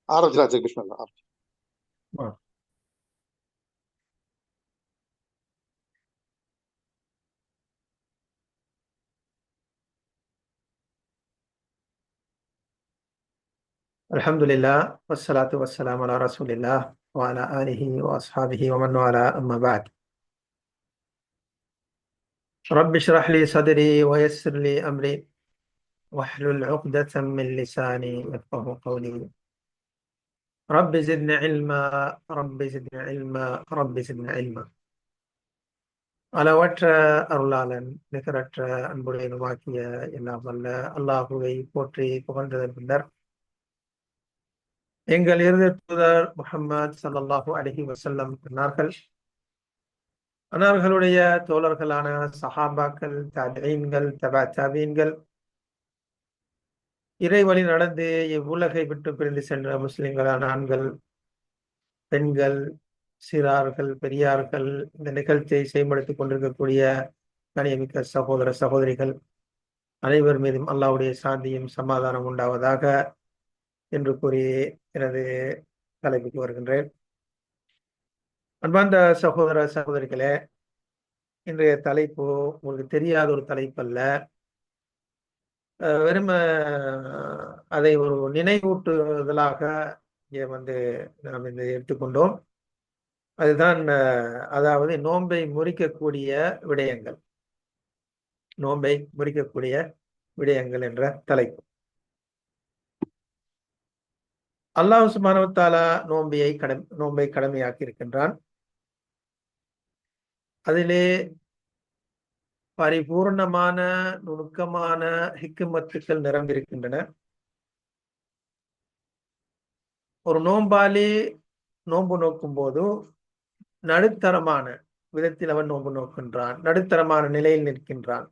ஆரம்பிச்சிடாச்சு கிருஷ்ணன். آه. الحمد لله والصلاة والسلام على رسول الله وعلى آله وأصحابه ومن والاه أما بعد. رب اشرح لي صدري ويسر لي أمري واحلل عقدة من لساني يفقه قولي. رب زدني علما، رب زدني علما، رب زدني علما. அளவற்ற அருளாளன் நிகரற்ற அன்புடையனுமாக்கிய எல்லாம் வல்ல அல்லாஹுவை போற்றி புகழ்ந்ததன் பின்னர் எங்கள் இறுதி தூதர் முஹம்மது ஸல்லல்லாஹு அலைஹி வஸல்லம் சொன்னார்கள், அன்னார்களுடைய தோழர்களான சஹாபாக்கள், தாபிஈன்கள், தபா தாபீன்கள், இறைவழி நடந்து இவ்வுலகை விட்டு பிரிந்து சென்ற முஸ்லிம்களான ஆண்கள், பெண்கள், சிறார்கள், பெரியார்கள், இந்த நிகழ்ச்சியை செயல்படுத்திக் கொண்டிருக்கக்கூடிய கண்ணியமிக்க சகோதர சகோதரிகள் அனைவர் மீதும் அல்லாஹ்வுடைய சாந்தியும் சமாதானம் உண்டாவதாக என்று கூறி எனது தலைப்புக்கு வருகின்றேன். அன்பார்ந்த சகோதர சகோதரிகளே, இன்றைய தலைப்பு உங்களுக்கு தெரியாத ஒரு தலைப்பு அல்ல. வெறும அதை ஒரு நினைவூட்டுதலாக இங்கே நாம் இதை எடுத்துக்கொண்டோம். அதுதான் அதாவது நோன்பை முறிக்கக்கூடிய விடயங்கள், நோன்பை முறிக்கக்கூடிய விடயங்கள் என்ற தலைப்பு. அல்லாஹ் சுப்ஹானஹு வ தஆலா நோன்பை கடமையாக்கி இருக்கின்றான். அதிலே பரிபூர்ணமான நுணுக்கமான ஹிக்மத்துக்கள் நிரம்பியிருக்கின்றன. ஒரு நோன்பாளி நோன்பு நோக்கும் போது நடுத்தரமான விதத்தில் அவன் நோன்பு நோக்கின்றான், நடுத்தரமான நிலையில் நிற்கின்றான்.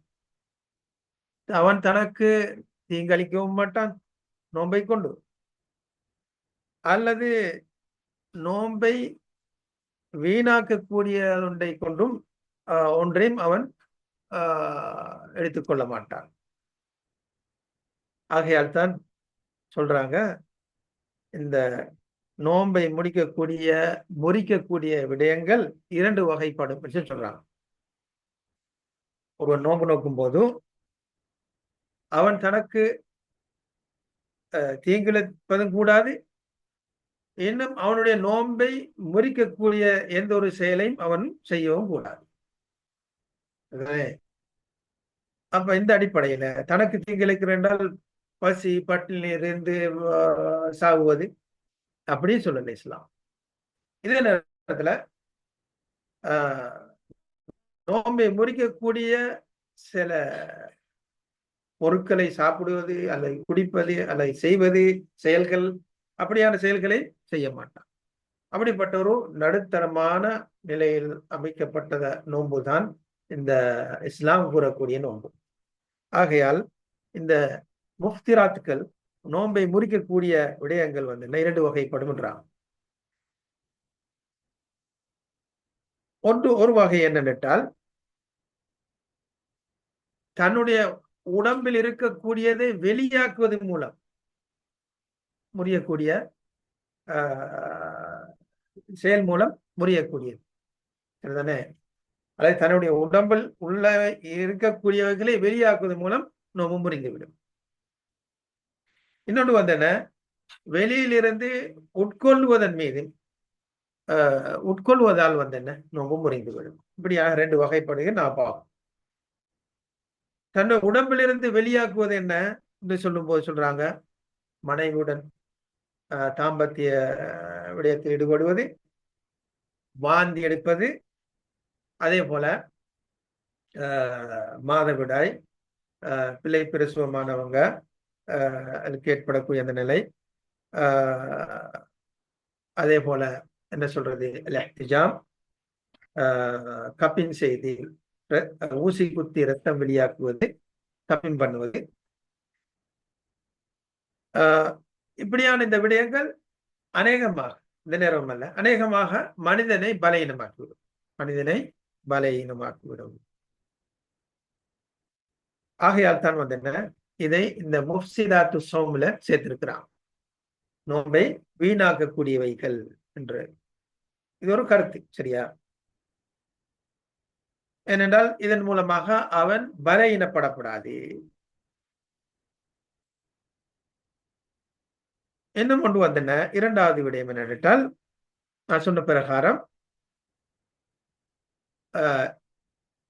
அவன் தனக்கு தீங்களிக்கவும் மாட்டான் நோன்பை கொண்டு, அல்லது நோன்பை வீணாக்கக்கூடிய ஒன்றை கொண்டும் ஒன்றையும் அவன் எடுத்துக்கொள்ள மாட்டான். ஆகையால் தான் சொல்றாங்க, இந்த நோன்பை முறிக்கக்கூடிய விடயங்கள் இரண்டு வகைப்படும் என்று சொல்றாங்க. ஒருவன் நோன்பு நோக்கும் போது அவன் தனக்கு தீங்கிழைப்பதும் கூடாது, இன்னும் அவனுடைய நோன்பை முறிக்கக்கூடிய எந்த ஒரு செயலையும் அவன் செய்யவும் கூடாது. அப்ப இந்த அடிப்படையில தனக்கு தீங்கிழைக்கிற என்றால் பசி பட்டினி இருந்து சாகுவது அப்படி சொல்லல இஸ்லாம். இதே நேரத்துல நோன்பை முறிக்கக்கூடிய சில பொருட்களை சாப்பிடுவது அல்லது குடிப்பது அல்லது செய்வது செயல்கள், அப்படியான செயல்களை செய்ய மாட்டான். அப்படிப்பட்ட ஒரு நடுத்தரமான நிலையில் அமைக்கப்பட்ட நோன்பு தான் இந்த இஸ்லாம் கூறக்கூடிய நோன்பு. ஆகையால் இந்த முஃப்திராத்துக்கள், நோன்பை முறிக்கக்கூடிய விடயங்கள் இரண்டு வகைப்படுகின்றான். ஒரு வகை என்னென்றால், தன்னுடைய உடம்பில் இருக்கக்கூடியதை வெளியாக்குவது மூலம் முறியக்கூடிய செயல் மூலம் முறியக்கூடியது சரிதானே. அதாவது தன்னுடைய உடம்பில் உள்ள இருக்கக்கூடியவைகளை வெளியாக்குவது மூலம் நோம்பு முறிந்துவிடும். இன்னொன்று என்ன, வெளியிலிருந்து உட்கொள்வதன் மீது உட்கொள்வதால் என்ன நோம்பு முறிந்துவிடும். இப்படியாக ரெண்டு வகைப்படுக நான் பார்ப்போம். தன்னுடைய உடம்பிலிருந்து வெளியாக்குவது என்ன என்று சொல்லும் போது சொல்றாங்க, மனைவியுடன் தாம்பத்திய விடயத்தில் ஈடுபடுவது, வாந்தி எடுப்பது, அதே போல மாதவிடாய், பிள்ளை பிரசவமானவங்க அதுக்கு ஏற்படக்கூடிய அந்த நிலை, அதே போல என்ன சொல்றது, இஹ்திஜாம், கப்பின் செய்தி, ஊசி குத்தி ரத்தம் வெளியாக்குவது, கப்பின் பண்ணுவது, இப்படியான இந்த விடயங்கள் அநேகமாக, இந்த நேரம் அல்ல, அநேகமாக மனிதனை பலகீனமாக்கிவிடும். ஆகையால் தான் என்ன இதை இந்த முஃப்சிதாத்து ஸௌம்ல சேர்த்திருக்கிறான். நோன்பை வீணாக்கக்கூடியவைகள் என்று. இது ஒரு கருத்து, சரியா? ஏனென்றால் இதன் மூலமாக அவன் பலகீனப்படக்கூடாது. இன்னும் கொண்டு வந்தன இரண்டாவது விடயம் என்னென்றால், நான் சொன்ன பிரகாரம்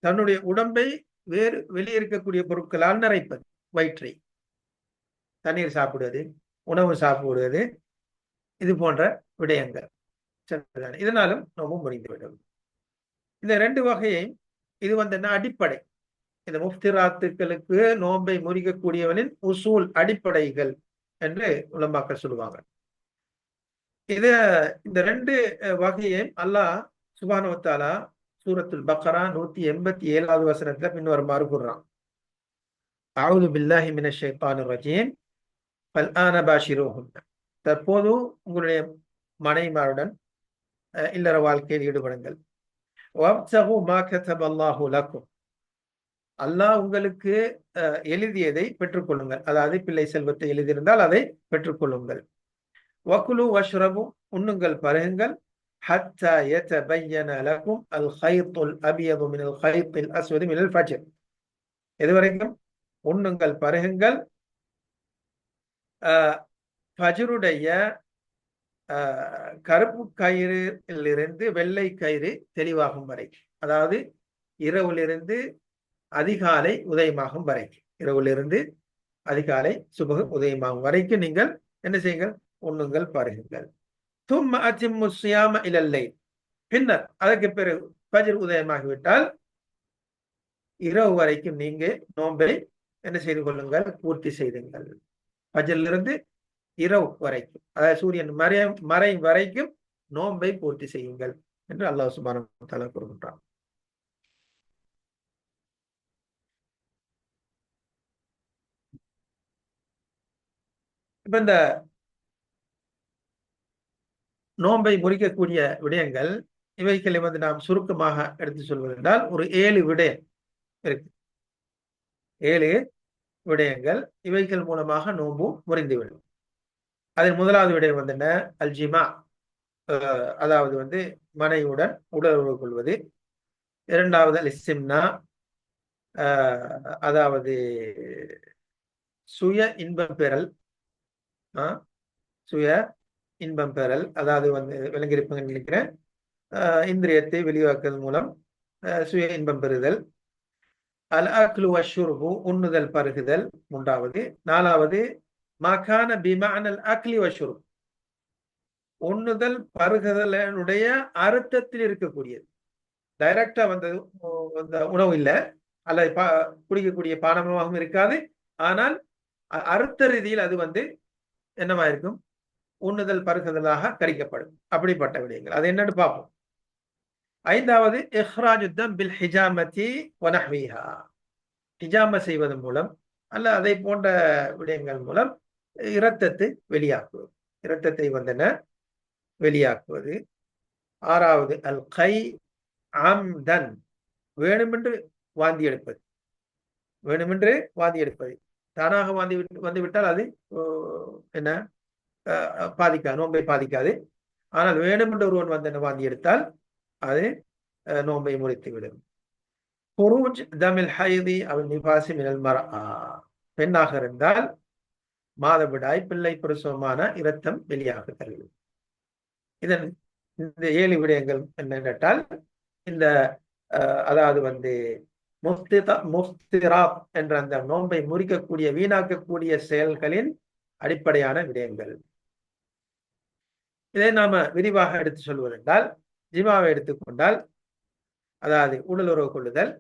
தன்னுடைய உடம்பை வேறு வெளியே இருக்கக்கூடிய பொருட்களால் நிறைப்பது. வயிற்றை தண்ணீர் சாப்பிடுவது, உணவு சாப்பிடுவது, இது போன்ற விடயங்கள். இதனாலும் நோம்பு முறிந்துவிடும். இந்த ரெண்டு வகையை, இது அடிப்படை. இந்த முஃப்திராத்துக்களுக்கு நோன்பை முறிக்கக்கூடியவனின் உசூல், அடிப்படைகள் என்று உலமாக்கள் சொல்லுவாங்க. இந்த ரெண்டு வகையை அல்லாஹ் சுப்ஹானஹு வ தஆலா சூரத்துல் பக்ரா 187வது வசனத்துல பின்வருமாறு கூறுறான். அஊது பில்லாஹி மினஷ் ஷைத்தானிர் ரஜீம் ஃபல்ஆன பாஷிரூஹுன். தற்போது உங்களுடைய மனைவிமாருடன் இல்லற வாழ்க்கையில் ஈடுபடுங்கள். வப்தகு மா கதபல்லாஹு லக்கும். அல்லாஹ் உங்களுக்கு எழுதியதை பெற்றுக்கொள்ளுங்கள். அதாவது பிள்ளை செல்வத்தை எழுதியிருந்தால் அதை பெற்றுக்கொள்ளுங்கள். வகுலு வஷ்ரபு, உண்ணுங்கள் பருகுங்கள். ஹத்தா யதபய்யன லக்கும் அல் கைத்துல் அபியது மினல் கைத்தில் அஸ்வதி மினல் ஃபஜ்ர். எதுவரைக்கும்? உண்ணுங்கள் பருகுங்கள் ஃபஜ்ருடைய கருப்பு கயிறிலிருந்து வெள்ளை கயிறு தெளிவாகும் வரை, அதாவது இரவிலிருந்து அதிகாலை உதயமாகும் வரைக்கும், இரவிலிருந்து அதிகாலை சுபஹ் உதயமாகும் வரைக்கும் நீங்கள் என்ன செய்யுங்கள்? உண்ணுங்கள் பருகுங்கள். தும்ம அத்திம்மு ஸியாம இலல் லைல். பின்னர் அதற்கு பிறகு ஃபஜ்ர் உதயமாகிவிட்டால் இரவு வரைக்கும் நீங்க நோன்பை என்ன செய்து கொள்ளுங்கள்? பூர்த்தி செய்துங்கள். ஃபஜ்ரிலிருந்து இரவு வரைக்கும், அதாவது சூரியன் மறை வரைக்கும் நோன்பை பூர்த்தி செய்யுங்கள் என்று அல்லாஹ் சுப்ஹானஹு வ தஆலா கூறுகின்றான். இப்ப இந்த நோன்பை முறிக்கக்கூடிய விடயங்கள் இவைகளை நாம் சுருக்கமாக எடுத்து சொல்வதென்றால் ஒரு 7 விடயம் இருக்கு. 7 விடயங்கள், இவைகள் மூலமாக நோன்பு முறிந்துவிடும். அதில் முதலாவது விடயம் என்ன? அல்ஜிமா, அதாவது மனைவியுடன் உடலுறவு கொள்வது. இரண்டாவது அல்-இஸ்திம்னா, அதாவது சுய இன்பம் பெறல். சுய இன்பம் பெறல், அதாவது விளங்கியிருப்பேன் நினைக்கிறேன். இந்திரியத்தை வெளிவாக்குவதன் மூலம் சுய இன்பம் பெறுதல். அல் அக்லு வஷ்ஷுர்பு, உண்ணுதல் பருகுதல் மூன்றாவது. நாலாவது மகான பிமஅனல் அக்லி வஷ்ஷுர்ப், உண்ணுதல் பருகுதலுடைய அர்த்தத்தில் இருக்கக்கூடியது. டைரக்டா உணவு இல்லை, அல்லது குடிக்கக்கூடிய பானமாகவும் இருக்காது. ஆனால் அர்த்த ரீதியில் அது என்னவா இருக்கும்? உண்ணுதல் பருகுதலாக கரிக்கப்படும். அப்படிப்பட்ட விடயங்கள் அது என்னன்னு பார்ப்போம். ஐந்தாவது இஹ்ராஜு தம் பில் ஹிஜாமதி வ நஹ்விஹா, ஹிஜாம செய்வதன் மூலம் அல்ல அதை போன்ற விடயங்கள் மூலம் இரத்தத்தை வெளியாக்குவது. இரத்தத்தை வெளியாக்குவது. ஆறாவது அல் கை அம்தன், வேணுமென்று வாந்தி எடுப்பது. வேணுமென்று வாந்தி எடுப்பது, தானாக வாந்தி வந்துவிட்டால் அது என்ன பாதிக்காது, நோன்பை பாதிக்காது. ஆனால் வேணுமென்று ஒருவன் வாந்தி எடுத்தால் அது நோன்பை முறித்துவிடும். குரூஜ் தமில் ஹைதி அவன் நிபாசி மினல் மர்ஆ, பெண்ணாக இருந்தால் மாதவிடாய் பிள்ளை பிரசவமான இரத்தம் வெளியாகுதல். இதன் இந்த 7 விடயங்கள் என்ன கேட்டால், இந்த அதாவது முஃப்திராத் என்ற அந்த நோன்பை முறிக்கக்கூடிய வீணாக்கக்கூடிய செயல்களின் அடிப்படையான விடயங்கள். இதை நாம விரிவாக எடுத்து சொல்வதென்றால், ஜிமாவை எடுத்துக்கொண்டால், அதாவது உடலுறவு கொள்ளுதல்.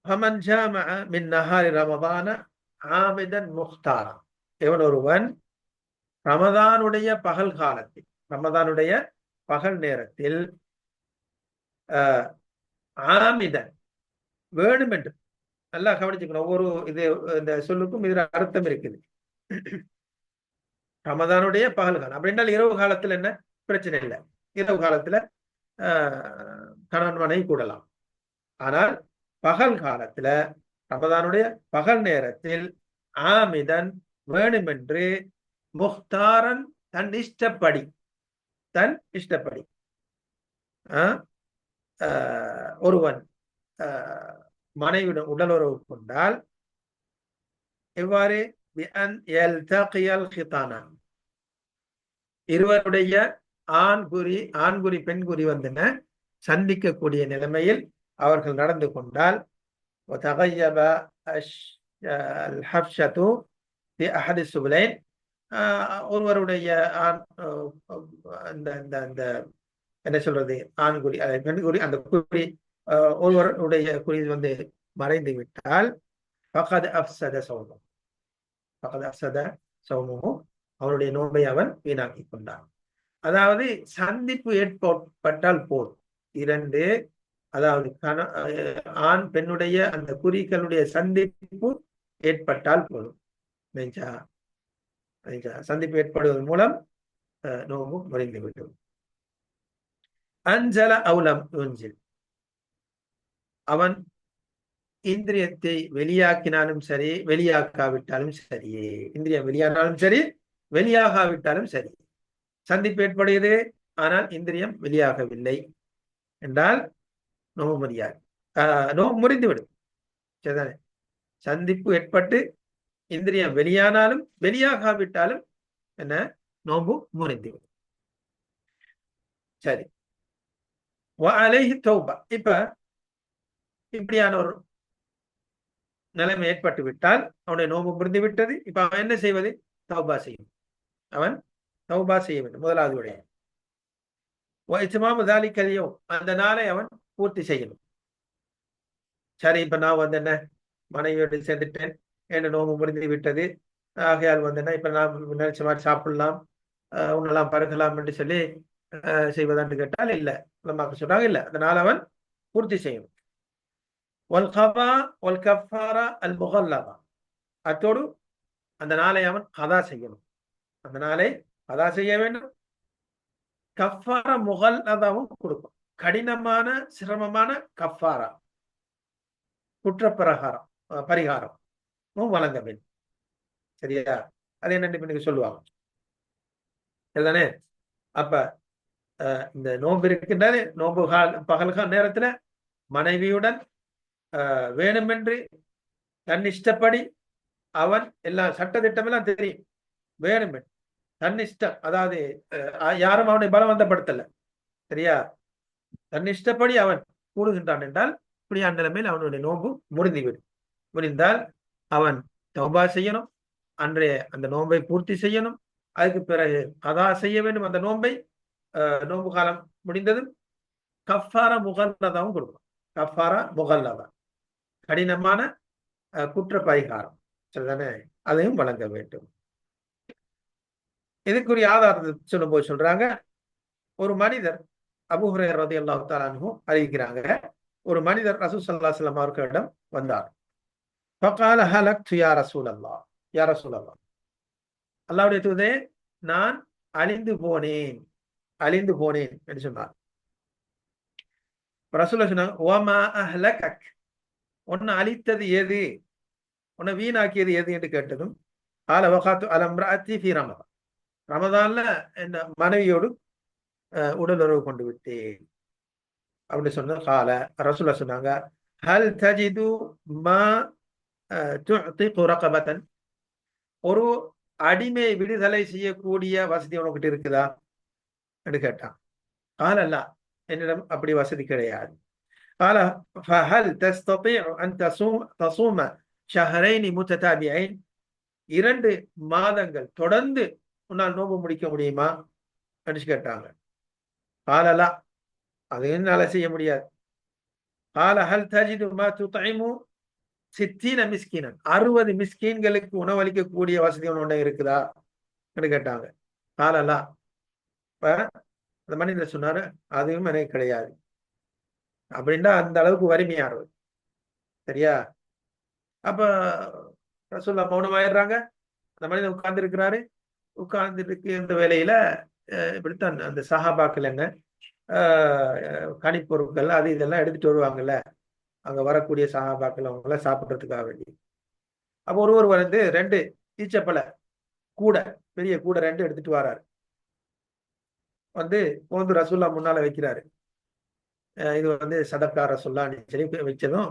ஃபமன் ஜாமஅ மின் நஹாரி ரமதான ஆமிதன் முக்தாரா, எவன் ஒருவன் ரமதானுடைய பகல் காலத்தில், ரமதானுடைய பகல் நேரத்தில் ஆமிதன், வேணுமென்று, நல்லா கவனிச்சுக்கணும், ஒவ்வொரு இந்த சொல்லுக்கும் இதுல அர்த்தம் இருக்குது. ரமதானுடைய பகல் காலம் அப்படின்னால் இரவு காலத்துல என்ன பிரச்சனை இல்லை, இரவு காலத்துல கணவன் மனைவி கூடலாம். ஆனால் பகல் காலத்துல, ரமதானுடைய பகல் நேரத்தில் ஆமிதன் வேணுமென்று முஹ்தாரன் தன் இஷ்டப்படி ஒருவன் மனைவியுடன் உடலுறவு கொண்டால் எவ்வாறு இருவருடைய ஆண்குறி பெண்குறி வந்தன சந்திக்கக்கூடிய நிலைமையில் அவர்கள் நடந்து கொண்டால் ஒருவருடைய என்ன சொல்றது ஆண்குறி பெண்குறி அந்த குறி ஒருவருடைய குறி வந்து மறைந்து விட்டால் அவருடைய நோன்பை அவன் வீணாக்கி கொண்டான். அதாவது சந்திப்பு ஏற்பட்டால் போதும், இரண்டு அதாவது ஆண் பெண்ணுடைய அந்த குறிகளுடைய சந்திப்பு ஏற்பட்டால் போதும். சந்திப்பு ஏற்படுவதன் மூலம் நோன்பு முறிந்துவிடும். அஞ்சல அவுலம் யுஞ்சில், அவன் இந்திரியத்தை வெளியாக்கினாலும் சரி வெளியாக்காவிட்டாலும் சரியே, இந்திரியம் வெளியானாலும் சரி வெளியாகாவிட்டாலும் சரி, சந்திப்பு ஏற்படுகிறது ஆனால் இந்திரியம் வெளியாகவில்லை என்றால் நோம்பு முடியாது, நோம்பு முறிந்துவிடும். சரிதானே? சந்திப்பு ஏற்பட்டு இந்திரியம் வெளியானாலும் வெளியாகாவிட்டாலும் என்ன, நோம்பு முறிந்துவிடும். சரி, இப்ப இப்படியான ஒரு நிலைமை ஏற்பட்டு விட்டால் அவனுடைய நோம்பு முறிந்து விட்டது. இப்ப அவன் என்ன செய்வது? தௌபா செய்யும். அவன் தௌபா செய்ய வேண்டும். முதலாவது விடயம் அந்த நாளை அவன் பூர்த்தி செய்யணும். சரி, இப்ப நான் வந்து என்ன மனைவியோடு சேர்ந்துட்டேன், என்ன நோம்பு முறிந்து விட்டது, ஆகையால் வந்து என்ன இப்ப நான் நினைச்ச மாதிரி சாப்பிடலாம், உன்னெல்லாம் பருகலாம் என்று சொல்லி செய்வதான்னு கேட்டால் இல்ல, நமக்கு சொல்றாங்க இல்ல, அதனால அவன் பூர்த்தி செய்யணும். அத்தோடு அந்த நாளை அவன் கதா செய்யணும், அந்த நாளை கதா செய்ய வேண்டும். கஃபாரா முகல்லதாவும் கொடுக்கும், கடினமான சிரமமான கஃபாரா குற்றப்பிரகாரம் பரிகாரம் வழங்க வேண்டும். சரியா? அது என்னன்னு சொல்லுவாங்க. சரிதானே? அப்ப இந்த நோன்பு இருக்கின்றது, நோன்பு பகல்கால நேரத்துல மனைவியுடன் வேணுமென்று தன் இஷ்டப்படி அவன் எல்லாம் சட்டத்திட்டம் எல்லாம் தெரியும், வேணுமென்று தன் இஷ்டம், அதாவது யாரும் அவனை பலவந்தப்படுத்தல, சரியா? தன் இஷ்டப்படி அவன் கூடுகின்றான் என்றால் இப்படியான நிலைமையில் அவனுடைய நோன்பு முடிந்தால் அவன் தௌபா செய்யணும், அன்றைய அந்த நோன்பை பூர்த்தி செய்யணும். அதுக்கு பிறகு கதா செய்ய வேண்டும். அந்த நோன்பை நோன்பு காலம் முடிந்ததும் கஃபாரா முகல்லதாவும் கொடுக்கும். கஃபாரா முகல்லதா கடினமான குற்ற பரிகாரம், சரிதானே? அதையும் வழங்க வேண்டும். இதுக்குரிய ஆதாரத்தை சொல்லும் போது சொல்றாங்க, ஒரு மனிதர் அபூ ஹுரைரா ரலியல்லாஹு தஆலா அன்ஹு அறிவிக்கிறாங்க, ஒரு மனிதர் ரசூல் ஸல்லல்லாஹு அலைஹி வஸல்லம் அவர்களிடம் வந்தார். ஃபகால ஹலக்து யா ரசூலல்லாஹ், யா ரசூலல்லாஹ், அல்லாஹ்வுடைய தூதரே நான் அழிந்து போனேன் என்று சொன்னார். ரசூலுல்லாஹ் சொன்னாங்க, வமா அஹ்லகக், உன்னை அழித்தது எது, உன்னை வீணாக்கியது எது என்று கேட்டதும், ஆல வகாத்து அலம்ராத்தி ஃபி ரமதான், ரமதான்ல என் மனைவியோடு உடலுறவு கொண்டு விட்டேன் அப்படின்னு சொன்ன. கால ரசூலுல்லாஹ் சொன்னாங்க, ஹல் தஜிது மா துஅதிகு ரகபதன், ஒரு அடிமை விடுதலை செய்யக்கூடிய வசதி உனக்கிட்ட இருக்குதா என்று கேட்டான். கால அல்ல, என்னிடம் அப்படி வசதி கிடையாது. கால ஃபஹல் தஸ்ததீஉ அன் தஸூம ஷஹரைனி முத்ததாபிஐன், 2 மாதங்கள் தொடர்ந்து உன்னால் நோன்பு முடிக்க முடியுமா என்று கேட்டாங்க. கால அல்ல, அது என்னால செய்ய முடியாது. கால ஹல் தஜிது மா துத்இமு 60 மிஸ்கீனன், 60 மிஸ்கீன்களுக்கு உணவளிக்கக்கூடிய வசதி ஒன்று இருக்குதா என்று கேட்டாங்க. கால அல்ல, அந்த மனிதர் சொன்னாரு, அதுவும் எனக்கு கிடையாது. அப்படின்னா அந்த அளவுக்கு வறுமையானது, சரியா? அப்ப ரசூலுல்லாஹ் மௌனமாயிடுறாங்க. அந்த மனிதன் உட்கார்ந்து இருக்கிறாரு. உட்கார்ந்துட்டு இந்த வேலையில இப்படித்தான் அந்த சஹாபாக்கள் என்ன கனிப்பொருட்கள் அது இதெல்லாம் எடுத்துட்டு வருவாங்கல்ல, அங்க வரக்கூடிய சஹாபாக்கள் அவங்க எல்லாம் சாப்பிடுறதுக்காக வேண்டி. அப்போ ஒருவர் வந்து 2 ஈச்சப்பழ கூட, பெரிய கூட 2 எடுத்துட்டு வராரு. வந்து போந்து ரசூல்லா முன்னால வைக்கிறாரு. இது வந்து சதக்கா ரசூல்லான்னு சொல்லி வச்சதும்,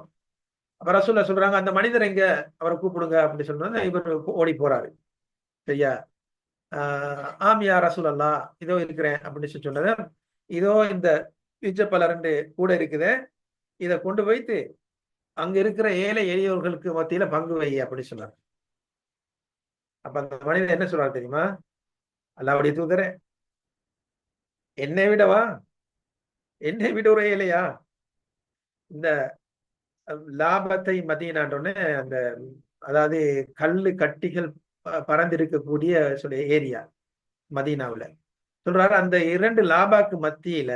அப்ப ரசூல்லா சொல்றாங்க, அந்த மனிதர் எங்க, அவரை கூப்பிடுங்க அப்படின்னு சொன்னோன்னே இவர் ஓடி போறாரு. சரியா? ஆம் யா ரசூலல்லா, இதோ இருக்கிறேன் அப்படின்னு சொல்லி சொன்னது. இதோ இந்த ஈச்சப்பழ 2 கூட இருக்குது, இதை கொண்டு போய்த்து அங்க இருக்கிற ஏழை எளியவர்களுக்கு மத்தியில பங்கு வை அப்படின்னு சொன்னார். அப்ப அந்த மனிதன் என்ன சொல்றாரு தெரியுமா? அல்லாஹ்வுடைய தூதரே, என்னை விடவா, என்னை விட ஒரு ஏழையா? இந்த லாபத்தை மதீனான்றோடனே அந்த, அதாவது கல்லு கட்டிகள் பறந்திருக்கக்கூடிய சொல்ல ஏரியா மதீனாவுல சொல்றாரு, அந்த 2 லாபாக்கு மத்தியில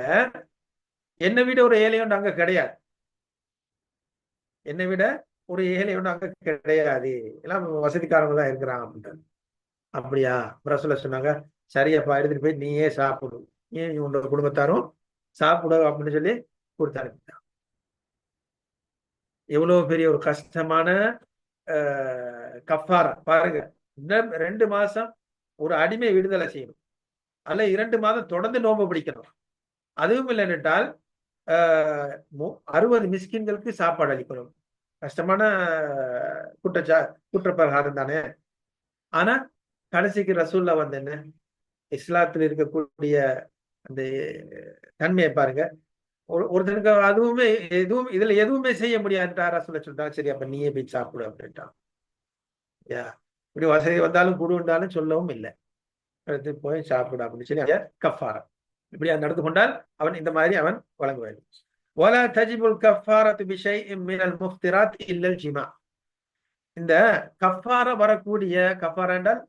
என்னை விட ஒரு ஏழையும் அங்க கிடையாது. என்னை விட ஒரு ஏழையும் அங்க கிடையாது, எல்லாம் வசதிக்காரங்க தான் இருக்கிறாங்க அப்படின்றாரு. அப்படியா? ரசூலுல்லாஹ் சொன்னாங்க, சரியப்பா, எடுத்துட்டு போய் நீயே சாப்பிடு, நீ உன்னோட குடும்பத்தாரும் சாப்பிடு அப்படின்னு சொல்லி கொடுத்து அனுப்பிட்டான். எவ்வளவு பெரிய ஒரு கஷ்டமான கஃபாரா பாருங்க. இன்னும் 2 மாசம் ஒரு அடிமை விடுதலை செய்யணும், அல்ல 2 மாதம் தொடர்ந்து நோன்பு பிடிக்கணும். அதுவும் இல்லை என்றால் 60 மிஸ்கின்களுக்கு சாப்பாடு அளிக்கணும். கஷ்டமான குற்றப்பிரகாரம் தானே. ஆனா கடைசிக்கு ரசூல்லா வந்து என்ன, இஸ்லாத்தில் இருக்கக்கூடிய அந்த தன்மையை பாருங்க. ஒருத்தனுக்கு அதுவுமே எதுவும் இதுல எதுவுமே செய்ய முடியாதுன்றா ரசூல்லா சொல்லிட்டாங்க. சரி, அப்ப நீயே போய் சாப்பிடு அப்படின்ட்டான். இப்படி வசதி வந்தாலும் குடுண்டாலும் சொல்லவும் இல்லை, எடுத்து போய் சாப்பிடு அப்படின்னு சொல்லி கஃபாரா. இப்படி நடந்து கொண்டால் அவன் இந்த மாதிரி அவன் வழங்க வேண்டும். ولا تجب الكفارة بشيء من المفطرات إلا الجماع. இந்த கஃபாரா வரக்கூடிய, கஃபாரா என்றால்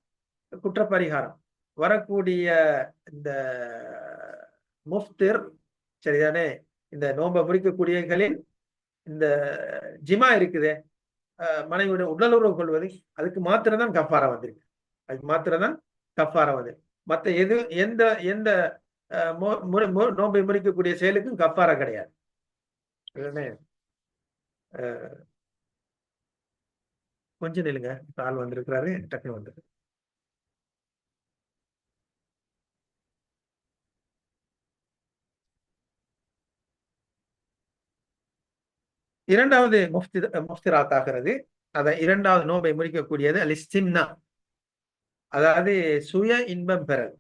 குற்றப்பரிகாரம் வரக்கூடிய இந்த முஃப்திர், சரிதானே, இந்த நோன்பை முடிக்கக்கூடியகளில் இந்த ஜிமா இருக்குது, மனைவியோட உடலுறவு கொள்வது, அதுக்கு மாத்திரம்தான் கஃபாரா வந்திருக்கு. அதுக்கு மாத்திரம்தான் கஃபாரா வந்து. மற்ற எந்த எந்த நோன்பை முறிக்கக்கூடிய செயலுக்கும் கஃபாரா கிடையாது. கொஞ்சம் நில்லுங்க, ஆள் வந்திருக்கிறாரு, டக்குனு வந்துரு. இரண்டாவது முஃப்திராத் ஆகிறது. அத இரண்டாவது நோன்பை முடிக்கக்கூடியது அல்-இஸ்திம்னா, அதாவது சுய இன்பம் பெறல்.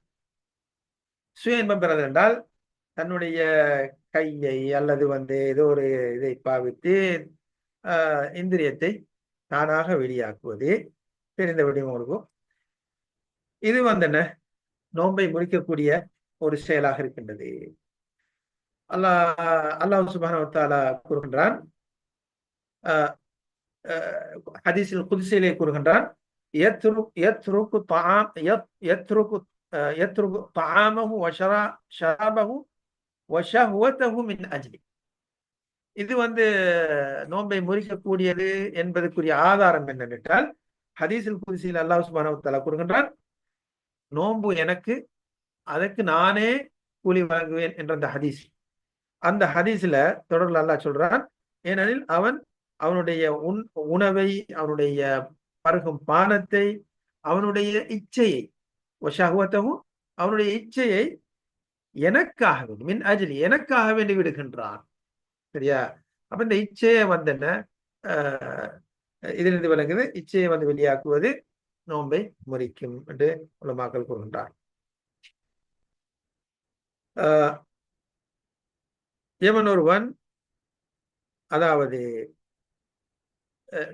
சுய இன்பம் பெறல் என்றால் தன்னுடைய கையை அல்லது வந்து ஏதோ ஒரு இதை பாவித்து இந்திரியத்தை தானாக வெளியாக்குவது தெரிந்த விடயங்களுக்கும், இது வந்து என்ன, நோன்பை முடிக்கக்கூடிய ஒரு செயலாக இருக்கின்றது. அல்லாஹ் சுப்ஹானஹு வ தஆலா கூறுகின்றான், ஹதீஸில் குத்ஸிலே கூறுகின்றான், யத்ருக்கு தஆமஹு வ ஷராபஹு வ ஷஹ்வதஹு மின் அஜ்லி. இது வந்து நோன்பை முறிக்கக்கூடியது என்பதற்குரிய ஆதாரம் என்னவென்றால், ஹதீஸில் குத்ஸில் அல்லாஹ் சுப்ஹானஹு வ தஆலா கூறுகின்றான், நோன்பு எனக்கு, அதற்கு நானே கூலி வழங்குவேன் என்ற அந்த ஹதீஸ். அந்த ஹதீஸ்ல தொடர்ல அல்லாஹ் சொல்றான், ஏனெனில் அவன் அவனுடைய உணவை, அவனுடைய பருகும் பானத்தை, அவனுடைய இச்சையை, அவனுடைய இச்சையை எனக்காக வேண்டி, மின் அஜ்லி, எனக்காக வேண்டி விடுகின்றான். சரியா? அப்ப இந்த இச்சையை வந்து என்ன, இதிலிருந்து விளங்குது, இச்சையை வந்து வெளியாக்குவது நோன்பை முறிக்கும் என்று உலமாக்கள் கூறுகின்றார். எவன் ஒருவன், அதாவது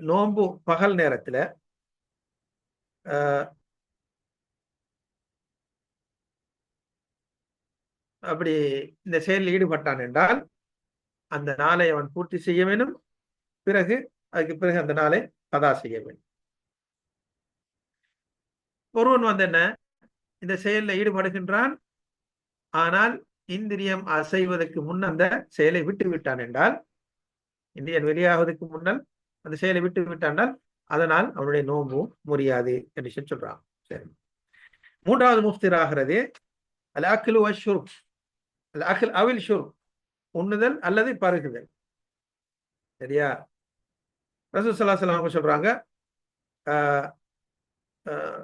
நோன்பு பகல் நேரத்துல அப்படி இந்த செயலில் ஈடுபட்டான் என்றால் அந்த நாளை அவன் பூர்த்தி செய்ய வேண்டும். அதுக்கு பிறகு அந்த நாளை கதா செய்ய வேண்டும். ஒருவன் வந்து என்ன, இந்த செயலில் ஈடுபடுகின்றான், ஆனால் இந்திரியம் அசைவதற்கு முன் அந்த செயலை விட்டு விட்டான் என்றால், இந்திரியன் வெளியாவதற்கு முன்னால் அந்த செயலை விட்டு விட்டானால் அதனால் அவனுடைய நோன்பு முறியாது என்று சொல்றான். சரி, மூன்றாவது முஃப்திர் ஆகிறது அல் அக்லு வஷ்ஷுர்ப். அல் அக்ல் அவில் ஷுர்ப், உண்ணுதல் அல்லது பருகுதல். சரியா? ரசூல் ஸல்லல்லாஹு அலைஹி வஸல்லம் சொல்றாங்க, அஹ்,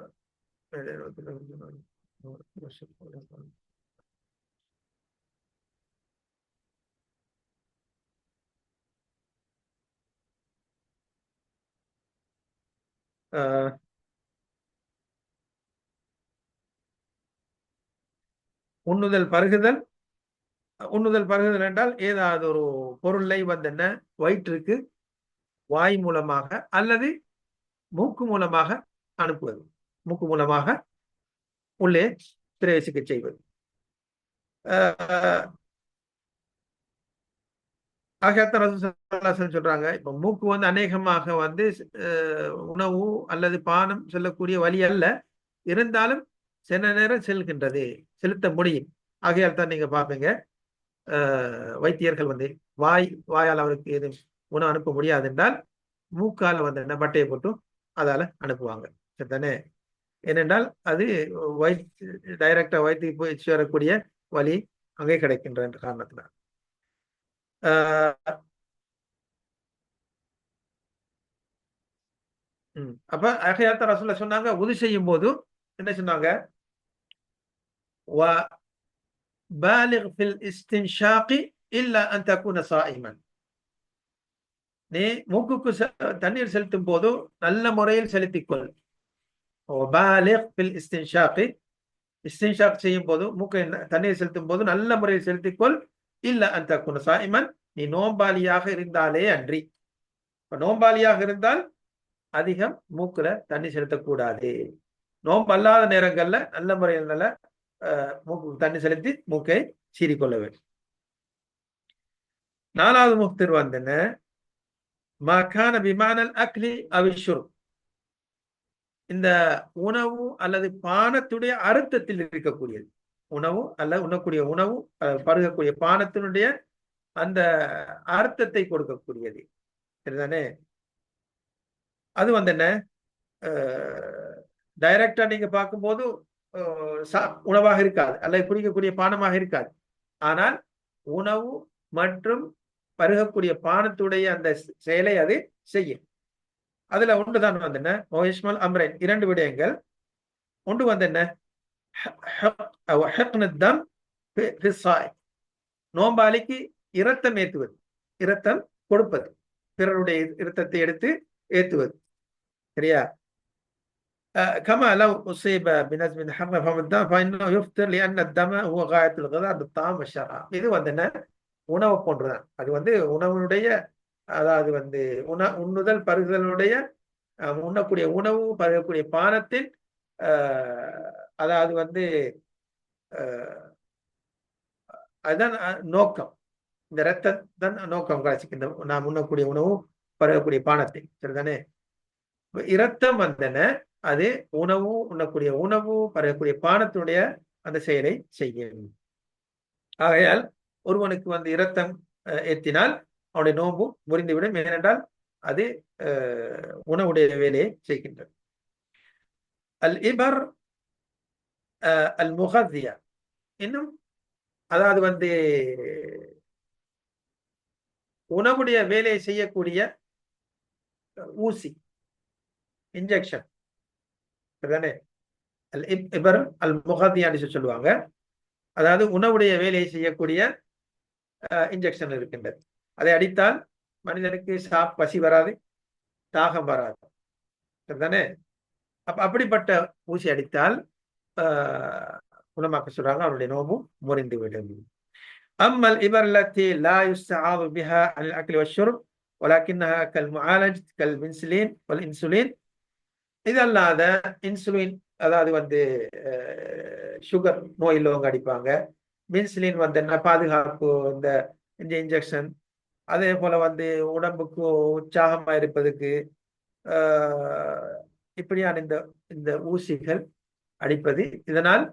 அஹ், உண்ணுதல் பருகுதல். உண்ணுதல் பருகுதல் என்றால் ஏதாவது ஒரு பொருளை வந்து என்ன வயிற்றுக்கு வாய் மூலமாக அல்லது மூக்கு மூலமாக அனுப்புவது, மூக்கு மூலமாக உள்ளே பிரவேசிக்க செய்வது. அஹ், ஆகத்தான் ரசூல் ஸல்லல்லாஹு அலைஹி வஸல்லம் சொல்றாங்க, இப்ப மூக்கு வந்து அநேகமாக வந்து உணவு அல்லது பானம் செல்லக்கூடிய வழி அல்ல, இருந்தாலும் சில நேரம் செல்கின்றது, செலுத்த முடியும். ஆகையால் தான் நீங்க பார்ப்பீங்க வைத்தியர்கள் வந்து வாயால் அவருக்கு எதுவும் உணவு அனுப்ப முடியாது என்றால் மூக்கால வந்து என்ன பட்டையை போட்டு அதால அனுப்புவாங்க. சரிதானே? ஏனென்றால் அது வயிற்று டைரக்டா வயிற்றுக்கு போய் சேரக்கூடிய வழி அங்கே கிடைக்கின்ற என்ற காரணத்தினால். ஆஹ் அப்ப ஆகையால் ரசூலுல்லாஹ் சொன்னாங்க, உது செய்யும் போது என்ன சொன்னாங்க, وبالغ في الاستنشاق إلا أن تكون صائما. நீ மூக்குக்கு தண்ணீர் செலுத்தும் போது நல்ல முறையில் செலுத்திக்கொள். وبالغ في الاستنشاق, இஸ்தின்ஷாக் செய்யும் போது மூக்கை தண்ணீர் செலுத்தும் போது நல்ல முறையில் செலுத்திக்கொள். இல்ல அந்த குன சாயிமன், நீ நோம்பாளியாக இருந்தாலே அன்றி. நோம்பாளியாக இருந்தால் அதிகம் மூக்குல தண்ணி செலுத்தக்கூடாது. நோம்பு அல்லாத நேரங்கள்ல நல்ல முறையில் நல்ல மூக்கு தண்ணி செலுத்தி மூக்கை சீறிக்கொள்ள வேண்டும். 4வது முஃப்திர் வந்து மகான விமானல் அக்லி அவிஷுர், இந்த உணவு அல்லது பானத்துடைய அர்த்தத்தில் இருக்கக்கூடியது. உணவு அல்ல உண்ணக்கூடிய உணவு பருகக்கூடிய பானத்தினுடைய அந்த அர்த்தத்தை கொடுக்கக்கூடியது. சரிதானே? அது வந்து என்ன, டைரக்டா நீங்க பார்க்கும்போது உணவாக இருக்காது அல்லது குடிக்கக்கூடிய பானமாக இருக்காது. ஆனால் உணவு மற்றும் பருகக்கூடிய பானத்துடைய அந்த செயலை அது செய்யும். அதுல ஒன்றுதான் வந்து என்ன, ஓயஸ்மல் அம்ரன், 2 விடயங்கள். ஒன்று வந்து என்ன, நோம்பாளிக்கு இரத்தம் ஏற்றுவது, இரத்தம் கொடுப்பது, பிறருடைய இரத்தத்தை எடுத்து ஏற்றுவது. சரியா? كما لو أصيب بنزم حمى فم الدم فإنه يفطر لأن الدم هو غاية الغذاء بالطعام والشراب. இது வந்து என்ன, உணவு போன்றுதான். அது வந்து உணவுடைய, அதாவது வந்து உண்ணுதல் பருகுதலுடைய உண்ணக்கூடிய உணவு பருகக்கூடிய பானத்தின் அதாவது வந்து அதுதான் நோக்கம். இந்த ரத்தம் தான் நோக்கம் கிடைச்சிக்கு, இந்த நாம் உண்ணக்கூடிய உணவு பருகக்கூடிய பானத்தை. சரிதானே? இரத்தம் வந்தன அது உணவு உண்ணக்கூடிய உணவு பருகக்கூடிய பானத்துடைய அந்த செயலை செய்யும். ஆகையால் ஒருவனுக்கு வந்து இரத்தம் ஏற்றினால் அவனுடைய நோன்பு முறிந்துவிடும். ஏனென்றால் அது உணவுடைய வேலையை செய்கின்றது. அல் இபர் அல் முகத்தியா, இன்னும் அதாவது வந்து உணவுடைய வேலையை செய்யக்கூடிய ஊசி, இன்ஜெக்ஷன். சரிதானே? அல் இபர் அல் முகத்தியான்னு சொல்லுவாங்க. அதாவது உணவுடைய வேலையை செய்யக்கூடிய இன்ஜெக்ஷன் இருக்கின்றது. அதை அடித்தால் மனிதனுக்கு பசி வராது, தாகம் வராது. சரிதானே? அப்படிப்பட்ட ஊசி அடித்தால் குணமாக்க சொல்றாங்க, அவருடைய நோம்பும் முறிந்து விடும். அம்மல் இபர்லத்தி லா யுஸ்தஆது பிஹா அனில் அக்லி வஷ்ஷுர்ப் வலக்கின்னஹா கல் முஆலஜ் கல் இன்சுலின் வல் இன்சுலின். இதல்லாத இன்சுலின், அதாவது வந்து சுகர் நோயிலவங்க அடிப்பாங்க. இன்சுலின் வந்து என்ன, பாதுகாப்பு இந்த இன்ஜெக்ஷன். அதே போல வந்து உடம்புக்கு உற்சாகமா இருப்பதுக்கு இப்படியான இந்த ஊசிகள் அடிப்பது, இதனால்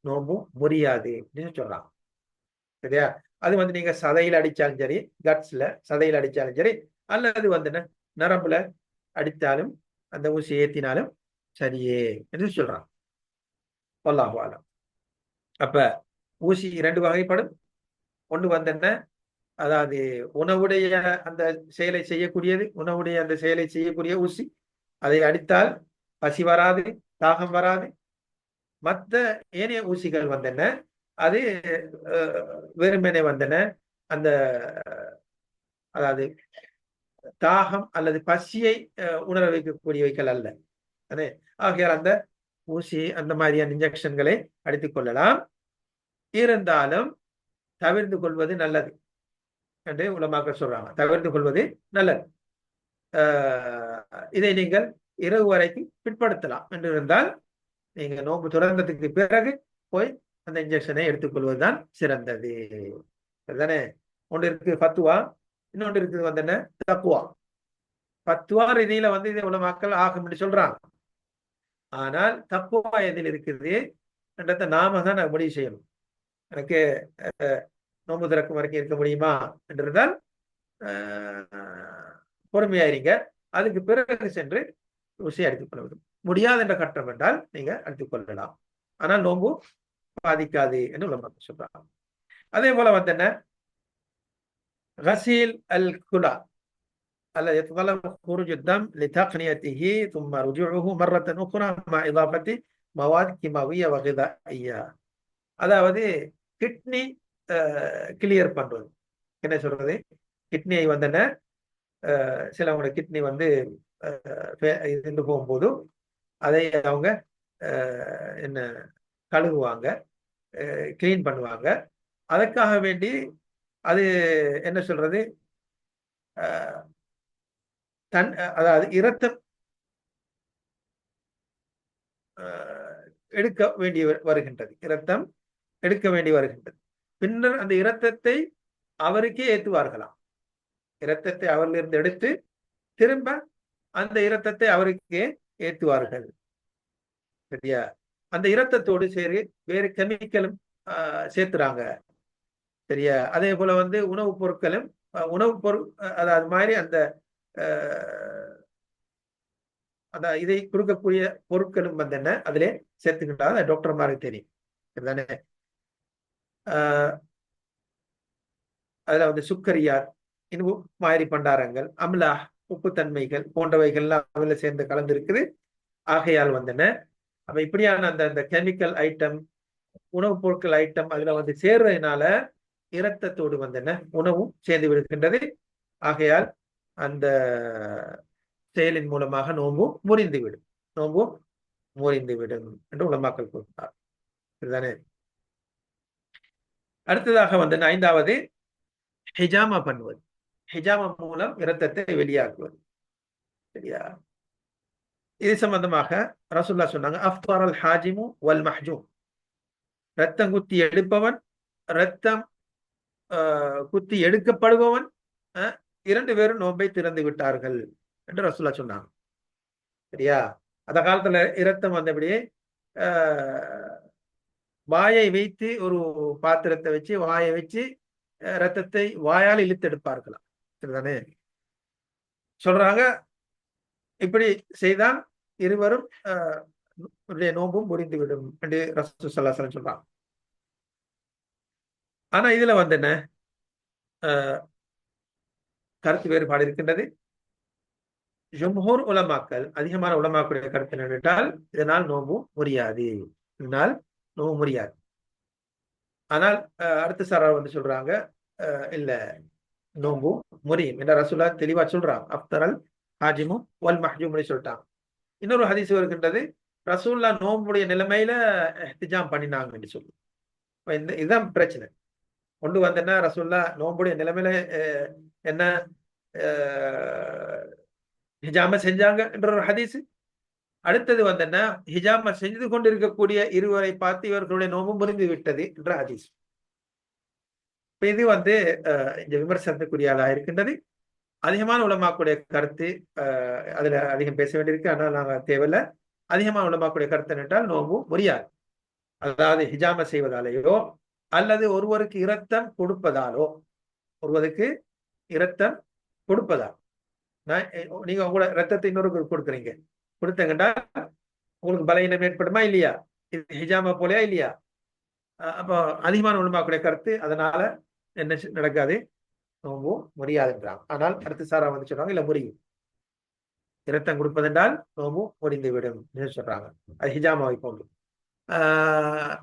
நோம்பும் முறியாது அப்படின்னு சொல்றாங்க. சரியா? அது வந்து நீங்க சதையில் அடிச்சாலும் சரி, கட்ஸ்ல சதையில் அடிச்சாலும் சரி, அல்லது வந்து நரம்புல அடித்தாலும் அந்த ஊசி ஏத்தினாலும் சரியே என்று சொல்றாங்க. வல்லாஹு அலம். அப்ப ஊசி 2 வகைப்படும். ஒன்று வந்து என்ன, அதாவது உணவுடைய அந்த செயலை செய்யக்கூடியது, உணவுடைய அந்த செயலை செய்யக்கூடிய ஊசி. அதை அடித்தால் பசி வராது, தாகம் வராது. மற்ற ஏனைய ஊசிகள் வந்தன, அது வெறுமனே வந்தன. அந்த அதாவது தாகம் அல்லது பசியை உணர வைக்கக்கூடியவைகள் அல்ல. ஆகையால் அந்த ஊசி அந்த மாதிரியான இன்ஜெக்ஷன்களை அடித்துக் கொள்ளலாம். இருந்தாலும் தவிர்த்து கொள்வது நல்லது என்று உலமாக்கள் சொல்றாங்க. தவிர்த்து கொள்வது நல்லது. இதை நீங்கள் இரவு வரைக்கும் பிற்படுத்தலாம் என்று இருந்தால் நீங்க நோன்பு துறந்ததுக்கு பிறகு போய் அந்த இன்ஜெக்ஷனை எடுத்துக்கொள்வதுதான் சிறந்தது. அதுதானே. ஒன்று இருக்கு ஃபத்வா, இன்னொன்று இருக்குது வந்து என்ன, தக்குவா. ஃபத்வா ரீதியில வந்து இதை உலமாக்கள் ஆகும் என்று சொல்றாங்க. ஆனால் தக்குவா எதில் இருக்குது என்றதை நாம தான் முடிவு செய்யணும். எனக்கு நோன்பு திறக்கும் வரைக்கும் இருக்க முடியுமா என்றிருந்தால் பொறுமையாயிருங்க. அதுக்கு பிறகு சென்று ஊசி அடித்துக் கொள்ள முடியாது என்ற கட்டம் என்றால் நீங்க அடித்துக் கொள்ளலாம். ஆனால் நோன்பு பாதிக்காது என்று உலமாக்கள் சொல்றாங்க. அதே போல வந்து என்ன, غسيل الكلى الذي يتطلب خروج الدم لتقنيته ثم رجوعه مرة أخرى مع إضافة مواد كيماوية وغذائية. அதாவது கிட்னி கிளியர் பண்றது. என்ன சொல்றது, கிட்னியை வந்து என்ன, சிலவங்களோட கிட்னி வந்து இருந்து போகும்போது அதை அவங்க என்ன கழுவுவாங்க, கிளீன் பண்ணுவாங்க. அதற்காக வேண்டி அது என்ன சொல்றது, அதாவது இரத்தம் எடுக்க வேண்டி வருகின்றது. இரத்தம் எடுக்க வேண்டி வருகின்றது. பின்னர் அந்த இரத்தத்தை அவருக்கே ஏற்றுவார்களாம். இரத்தத்தை அவரிலிருந்து எடுத்து திரும்ப அந்த இரத்தத்தை அவருக்கே ஏற்றுவார்கள். சரியா. அந்த இரத்தத்தோடு சரி வேறு கெமிக்கலும் சேர்த்துறாங்க. சரியா. அதே போல வந்து உணவுப் பொருட்களும் உணவுப் பொருள் அதாவது மாதிரி அந்த இதை கொடுக்கக்கூடிய பொருட்களும் வந்து என்ன அதிலே சேர்த்துக்கிட்டால் டாக்டர்மாருக்கு தெரியும். சரிதானே. அதுல வந்து சுக்கரியார், இனிப்பு மாதிரி பண்டாரங்கள், அம்லா உப்புத்தன்மைகள் போன்றவைகள்லாம் அதுல சேர்ந்து கலந்து இருக்குது. ஆகையால் வந்தன அப்ப இப்படியான அந்த கெமிக்கல் ஐட்டம், உணவுப் பொருட்கள் ஐட்டம் அதுல வந்து சேர்றதுனால இரத்தத்தோடு வந்தன உணவும் சேர்ந்து விடுகின்றது. ஆகையால் அந்த செயலின் மூலமாக நோன்பும் முறிந்துவிடும், நோன்பும் முறிந்துவிடும் என்று உலமாக்கள் கூறினார். சரிதானே. அடுத்ததாக வந்து 5வது ஹிஜாமா பண்ணுவது. ஹிஜாமா மூலம் இரத்தத்தை வெளியாக்குவது. சரியா. இது சம்பந்தமாக ரசூலுல்லாஹ் சொன்னாங்க, அஃப்தரல் ஹாஜிமு வல் மஹ்ஜூம். ரத்தம் குத்தி எடுப்பவன், ரத்தம் குத்தி எடுக்கப்படுபவன் 2 பேரும் நோன்பை திறந்து விட்டார்கள் என்று ரசூலுல்லாஹ் சொன்னாங்க. சரியா. அந்த காலத்துல இரத்தம் வந்தபடியே வாயை வைத்து ஒரு பாத்திரத்தை வச்சு வாயை வச்சு ரத்தத்தை வாயால் இழுத்தெடுப்பார்களாம். சரிதானே. சொல்றாங்க இப்படி செய்தால் இருவரும் நோன்பும் முடிந்துவிடும் என்று ரசூலுல்லாஹி ஸல்லல்லாஹு அலைஹி வஸல்லம் சொல்றாங்க. ஆனா இதுல வந்து என்ன கருத்து வேறுபாடு இருக்கின்றது. ஜும்ஹூர் உலமாக்கள், அதிகமான உலமாக்களுடைய கருத்து என்னவென்றால் இதனால் நோன்பு முறியாது, இதனால் நோன்பு முறியாது. ஆனால் அடுத்த சாரார் வந்து சொல்றாங்க இல்ல நோன்பு முறியும் என்ற ரசூலுல்லாஹ் தெளிவா சொல்றாங்க. அஃப்தரல் ஹாஜிமு வல் மஹ்ஜூம் சொல்லிட்டாங்க. இன்னொரு ஹதீஸ் வருகின்றது, ரசூலுல்லாஹ் நோன்புடைய நிலைமையில இஹ்திஜாம் பண்ணினாங்க என்று சொல்லி. இதுதான் பிரச்சனை. கொண்டு வந்தேன்னா ரசூலுல்லாஹ் நோன்புடைய நிலைமையில என்ன ஹிஜாம செஞ்சாங்க என்ற ஒரு ஹதீஸ். அடுத்தது வந்தேன்னா ஹிஜாம செஞ்சு கொண்டு இருக்கக்கூடிய இருவரை பார்த்து இவர்களுடைய நோன்பு முறிந்து விட்டது என்ற ஹதீஸ். இது வந்து இந்த விமர்சனத்துக்குரியாதாக இருக்கின்றது. அதிகமான உலமாக்குடைய கருத்து அதுல அதிகம் பேச வேண்டியிருக்கு. ஆனால் நாங்கள் தேவையில்லை. அதிகமான உலமாக்குடைய கருத்து என்றால் நோன்பு முறியாது. அதாவது ஹிஜாம செய்வதாலேயோ அல்லது ஒருவருக்கு இரத்தம் கொடுப்பதாலோ, ஒருவருக்கு இரத்தம் கொடுப்பதால், நீங்க உங்களோட ரத்தத்தை இன்னொரு கொடுக்குறீங்க, கொடுத்தங்கண்டா உங்களுக்கு பலவீனம் ஏற்படுமா இல்லையா? இது ஹிஜாமா போலையா இல்லையா? அப்போ அதிகமான உலமாக்குடைய கருத்து அதனால என்ன நடக்காது, நோன்பு முறியாதுன்றாங்க. ஆனால் அடுத்த சாரா வந்து சொல்றாங்க இல்ல முறியும். இரத்தம் கொடுப்பதென்றால் நோம்பு முறிந்துவிடும் சொல்றாங்க. அது ஹிஜாமாவை போன்று. ஆஹ்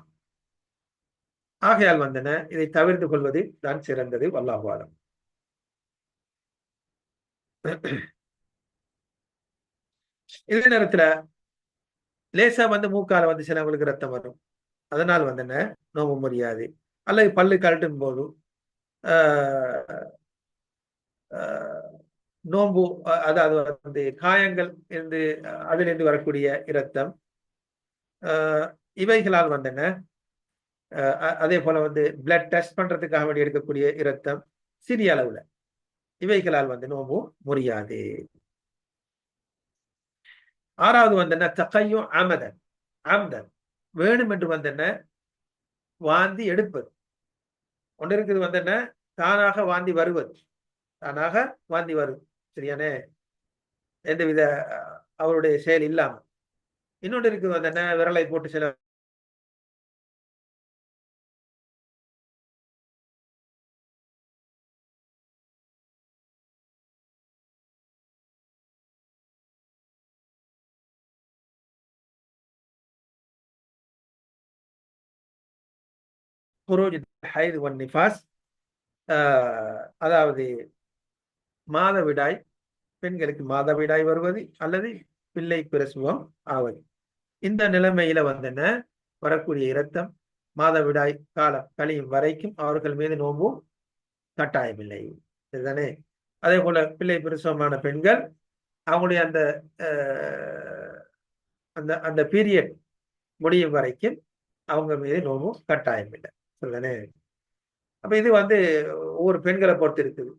ஆகையால் வந்தன இதை தவிர்த்து கொள்வது தான் சிறந்தது. வல்லாஹு ஆலம். இதே நேரத்துல லேசா மூக்கால சிலவங்களுக்கு ரத்தம் வரும். அதனால் என்ன நோம்பு முடியாது. அல்லது பல்லு கழட்டும் போது நோம்பு, அதாவது காயங்கள் இருந்து அதிலிருந்து வரக்கூடிய இரத்தம், இவைகளால் என்ன அதே போல பிளட் டெஸ்ட் பண்றதுக்காக வேண்டி எடுக்கக்கூடிய இரத்தம் சிறிய அளவுல, இவைகளால் நோம்பு முறியாது. ஆறாவது என்ன தகையும் ஆமதன். ஆம்தன் வேணும் என்று என்ன வாந்தி எடுப்பது. ஒன்று இருக்குது என்ன தானாக வாந்தி வருவது, தானாக வாந்தி வருது, சரியானே, எந்தவித அவருடைய செயல் இல்லாம. இன்னொன்று இருக்குது என்ன விரலை போட்டு சில அதாவது மாதவிடாய், பெண்களுக்கு மாதவிடாய் வருவது அல்லது பிள்ளை பிரசவம் ஆவது. இந்த நிலைமையில என்ன வரக்கூடிய இரத்தம் மாதவிடாய் காலம் கழியும் வரைக்கும் அவர்கள் மீது நோம்பு கட்டாயமில்லை, இதுதானே. அதே போல பிள்ளை பிரசவமான பெண்கள் அவங்களுடைய அந்த அந்த அந்த பீரியட் முடியும் வரைக்கும் அவங்க மீது நோம்பு கட்டாயம் இல்லை, சரிதானே. அப்ப இது ஒவ்வொரு பெண்களை பொறுத்து இருக்குது.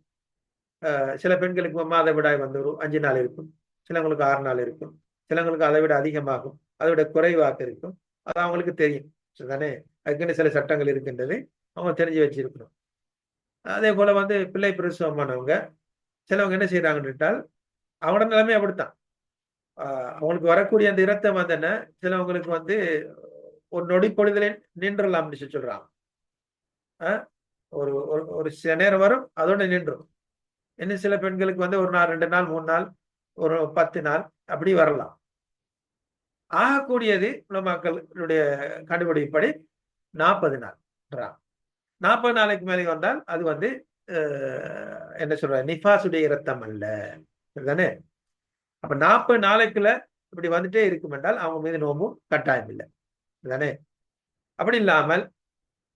சில பெண்களுக்கு மாதவிடாய் ஒரு 5 நாள் இருக்கும், சிலவங்களுக்கு 6 நாள் இருக்கும், சிலவங்களுக்கு அதை விட அதிகமாகும், அதை விட குறைவாக இருக்கும். அது அவங்களுக்கு தெரியும், சரிதானே. அதுக்குன்னு சில சட்டங்கள் இருக்கின்றது, அவங்க தெரிஞ்சு வச்சிருக்கணும். அதே போல பிள்ளை பிரசவமானவங்க சிலவங்க என்ன செய்யறாங்கன்னுட்டால் அவங்களோட நிலைமை அப்படித்தான். அவங்களுக்கு வரக்கூடிய அந்த இரத்தம் என்ன சிலவங்களுக்கு ஒரு நொடி பொழுதுல நின்றலாம்னு சொல்றாங்க. ஒரு ஒரு சில நேரம் வரும், அதோட நின்றும். இன்னும் சில பெண்களுக்கு ஒரு நாள், 2 நாள், 3 நாள், ஒரு 10 நாள் அப்படி வரலாம். ஆகக்கூடியது உலமாக்களுடைய கண்டுபிடிப்படி 40 நாள். 40 நாளைக்கு மேலே வந்தால் அது என்ன சொல்ற நிஃபாசுடைய இரத்தம் அல்ல, சரிதானே. அப்ப 40 நாளைக்குள்ள இப்படி வந்துட்டே இருக்கும் என்றால் அவங்க மீது நோம்பு கட்டாயம் இல்லை, சரிதானே. அப்படி இல்லாமல்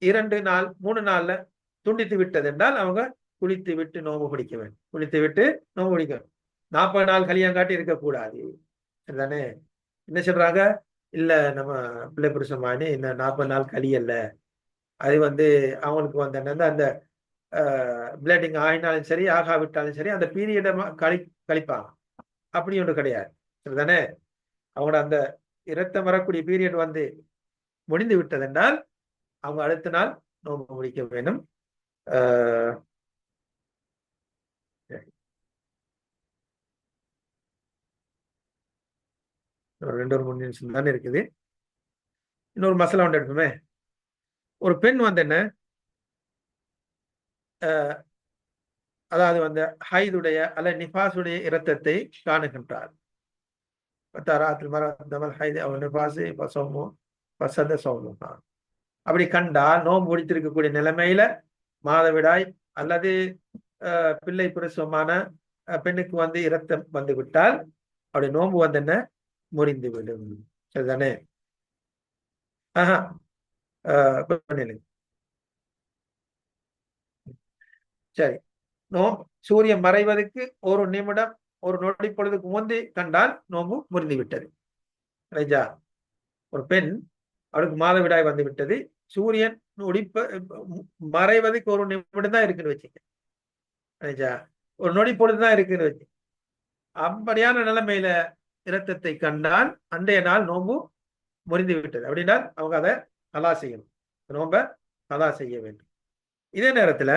2 நாள் 3 நாள்ல துண்டித்து விட்டது என்றால் அவங்க குளித்து விட்டு நோம்பு பிடிக்க வேண்டும், குளித்து விட்டு நோம்பு பிடிக்க வேண்டும். 40 நாள் கலியாங்காட்டி இருக்கக்கூடாது, சரிதானே. என்ன சொல்றாங்க, இல்ல நம்ம பிள்ளை புருஷமானி இன்னும் 40 நாள் கலியல்ல, அது அவங்களுக்கு என்னன்னா அந்த பிளடிங் ஆகினாலும் சரி ஆகாவிட்டாலும் சரி அந்த பீரியட கழிப்பாங்க. அப்படி ஒன்று கிடையாது, சரிதானே. அவங்களோட அந்த இரத்தம் வரக்கூடிய பீரியட் முடிந்து விட்டதென்றால் அவங்க அடுத்த நாள் நோம்பு முடிக்க வேண்டும். ஒரு 2-3 நிமிஷம் தானே இருக்குது. இன்னொரு மசாலா ஒன்று எடுப்போமே. ஒரு பெண் என்ன அதாவது ஹைதுடைய அல்ல நிஃபாசுடைய இரத்தத்தை காணுகின்றார். அப்படி கண்டால் நோன்பு முடித்திருக்கக்கூடிய நிலைமையில மாதவிடாய் அல்லது பிள்ளை பிரசவமான பெண்ணுக்கு இரத்தம் விட்டால் அப்படி நோன்பு என்ன முறிந்து விடும், சரிதானே. சரி, சூரியன் மறைவதற்கு ஒரு நிமிடம், ஒரு நொடி பொழுதுக்கு முந்தி கண்டால் நோம்பு முறிந்து விட்டது. ஒரு பெண் அவளுக்கு மாதவிடாய் விட்டது, சூரியன் மறைவதற்கு ஒரு நிமிடம் தான் இருக்குன்னு வச்சுக்க, ஒரு நொடி பொழுதுதான் இருக்குன்னு வச்சு, அப்படியான நிலைமையில இரத்தத்தை கண்டால் அன்றைய நாள் நோம்பு முறிந்து விட்டது. அப்படின்னா அவங்க அதை கலா செய்யணும், நோம்ப கலா செய்ய வேண்டும். இதே நேரத்துல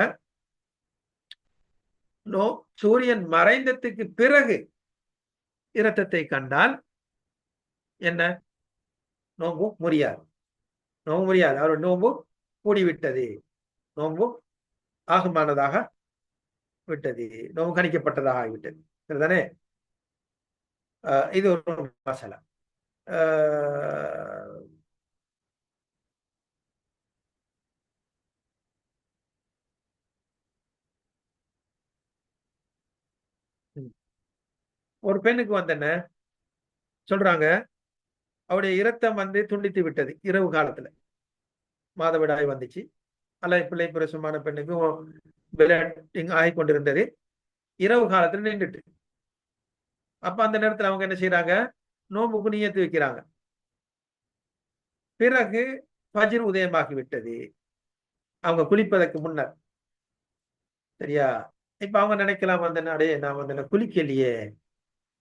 சூரியன் மறைந்ததுக்கு பிறகு இரத்தத்தை கண்டால் என்ன நோம்பு முறியாது, நோம்பு முறியாது. அவர் நோம்பு கூடிவிட்டது, நோம்பு ஆகுமானதாக விட்டது, நோம்பு கணிக்கப்பட்டதாக ஆகிவிட்டது, சரிதானே. இது ஒரு மசாலா. அஹ், ஒரு பெண்ணுக்கு வந்தன சொல்றாங்க, அவருடைய இரத்தம் வந்து துண்டித்து விட்டது இரவு காலத்துல. மாதவிடாய் வந்துச்சு, அல்ல பிள்ளை பிரசவமான பெண்ணுக்கு பிளட்டிங் ஆகி கொண்டிருந்தது. இரவு காலத்துல நின்றுட்டு, அப்ப அந்த நேரத்துல அவங்க என்ன செய்யறாங்க, நோம்புக்கு நியத்து வைக்கிறாங்க. பிறகு ஃபஜ்ர் உதயமாகி விட்டது, அவங்க குளிப்பதற்கு முன்னர். சரியா? இப்ப அவங்க நினைக்கலாம் வந்து, அடே நான் வந்து குளிக்கலையே,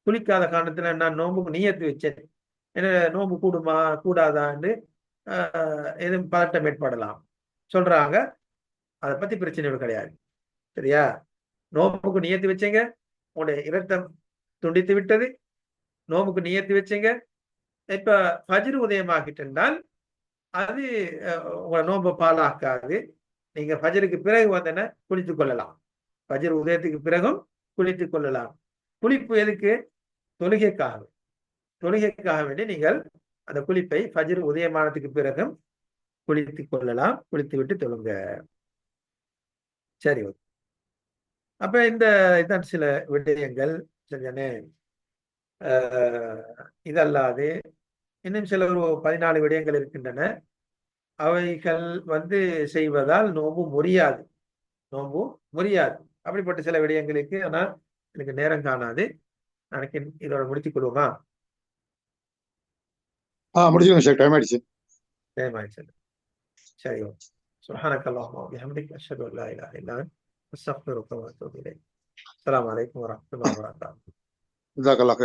குளிக்காத காரணத்துல நான் நோம்புக்கு நியத்து வச்சேன், என்ன நோம்பு கூடுமா கூடாதான்னு எதுவும் பதட்டம் ஏற்படலாம். சொல்றாங்க, அதை பத்தி பிரச்சனை கிடையாது. சரியா? நோம்புக்கு நியத்து வச்சீங்க, உங்களுடைய இரத்தம் துண்டித்து விட்டது, நோம்புக்கு நியத்து வச்சீங்க, இப்ப ஃபஜ்ர் உதயமாகிட்டால் அது உங்களை நோன்பை பாலாக்காது. நீங்க ஃபஜ்ருக்கு பிறகு வந்தன குளித்துக் கொள்ளலாம். ஃபஜ்ர் உதயத்துக்கு பிறகும் குளித்துக் கொள்ளலாம். குளிப்பு எதுக்கு? தொழுகைக்காக. தொழுகைக்காக வேண்டி நீங்கள் அந்த குளிப்பை ஃபஜ்ர் உதயமானதுக்கு பிறகும் குளித்துக் கொள்ளலாம். குளித்து விட்டு தொழுங்க. சரி, ஓகே. அப்ப இந்த இதான் சில விடயங்கள். சரிதானே? இதல்லாது இன்னும் சில ஒரு 14 விடயங்கள் இருக்கின்றன. அவைகள் வந்து செய்வதால் நோன்பு முறியாது. நோன்பு முறியாது. அப்படிப்பட்ட சில விடயங்களுக்கு ஆனால் எனக்கு நேரம் காணாது. எனக்கு இதோட முடித்துக் கொள்வோமா? முடிச்சுக்கோங்க சார், டைம் ஆயிடுச்சு. டைம் ஆயிடுச்சு. சரி, ஓகே. سبحانك اللهم وبحمدك أشهد أن لا إله إلا أنت أستغفرك وأتوب إليك. السلام عليكم ورحمة الله وبركاته. ஜஸாக்கல்லாஹ்.